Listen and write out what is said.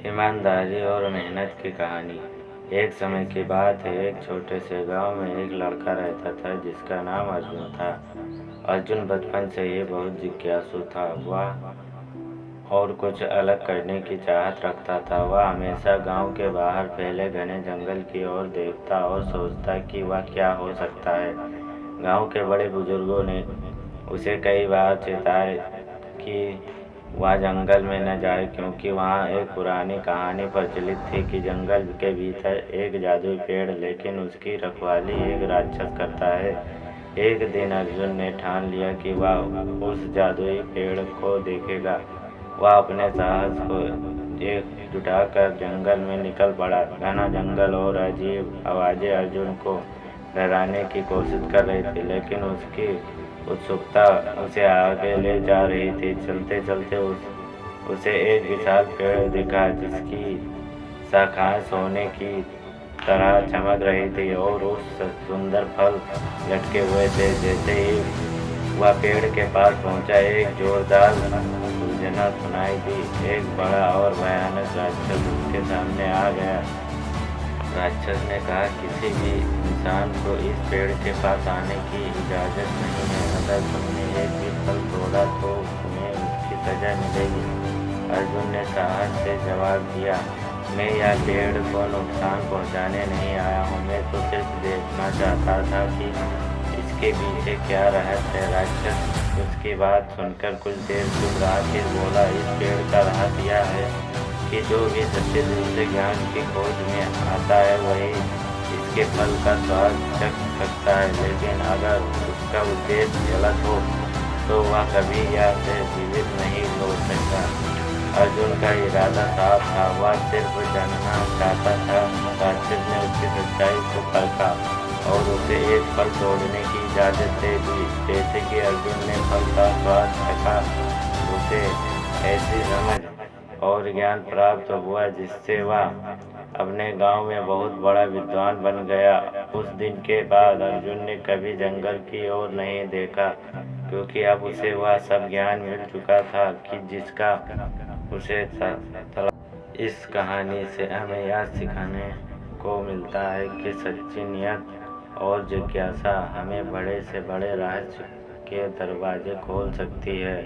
ईमानदारी और मेहनत की कहानी। एक समय की बात है, एक छोटे से गांव में एक लड़का रहता था जिसका नाम अर्जुन था। अर्जुन बचपन से ही बहुत जिज्ञासु था। वह और कुछ अलग करने की चाहत रखता था। वह हमेशा गांव के बाहर फैले घने जंगल की ओर देखता और सोचता कि वह क्या हो सकता है। गांव के बड़े बुजुर्गों ने उसे कई बार चेताया कि वह जंगल में न जाए, क्योंकि वहाँ एक पुरानी कहानी प्रचलित थी कि जंगल के भीतर एक जादुई पेड़, लेकिन उसकी रखवाली एक राक्षस करता है। एक दिन अर्जुन ने ठान लिया कि वह उस जादुई पेड़ को देखेगा। वह अपने साहस को एक जुटाकर जंगल में निकल पड़ा। घना जंगल और अजीब आवाज़ें अर्जुन को डराने की कोशिश कर रही थी, लेकिन उसकी उत्सुकता उसे आगे ले जा रही थी। चलते चलते उसे एक विशाल पेड़ दिखा जिसकी शाखाएं सोने की तरह चमक रही थी और उस सुंदर फल लटके हुए थे। जैसे ही वह पेड़ के पास पहुंचा, एक जोरदार गर्जना सुनाई दी। एक बड़ा और भयानक राक्षस उसके सामने आ गया। राक्षस ने कहा, किसी भी इंसान को इस पेड़ के पास आने की इजाज़त नहीं है। अगर तुमने एक भी फल तोड़ा तो तुम्हें उसकी सजा मिलेगी। अर्जुन ने साहस से जवाब दिया, मैं यह पेड़ को नुकसान पहुंचाने नहीं आया हूँ। मैं तो सिर्फ देखना चाहता था कि इसके पीछे क्या रहस्य है। राक्षस उसकी बात सुनकर कुछ देर चुप रहा, फिर बोला, इस पेड़ का रहस्य यह है कि जो भी सच्चे दिल से ज्ञान की खोज में आता है वही इसके फल का स्वाद चख सकता है, लेकिन अगर उसका उद्देश्य गलत हो तो वह कभी यह से जीवित नहीं हो सकता। अर्जुन का इरादा साफ था, वह सिर्फ जानना चाहता था। राक्षस ने उसकी सच्चाई को परखा और उसे एक फल तोड़ने की इजाज़त दे दी। जैसे कि अर्जुन ने फल का स्वाद चखा, उसे ऐसी समझ और ज्ञान प्राप्त हुआ जिससे वह अपने गांव में बहुत बड़ा विद्वान बन गया। उस दिन के बाद अर्जुन ने कभी जंगल की ओर नहीं देखा, क्योंकि अब उसे वह सब ज्ञान मिल चुका था कि जिसका उसे इस कहानी से हमें यह सिखाने को मिलता है कि सच्ची नियत और जिज्ञासा हमें बड़े से बड़े रहस्य के दरवाजे खोल सकती है।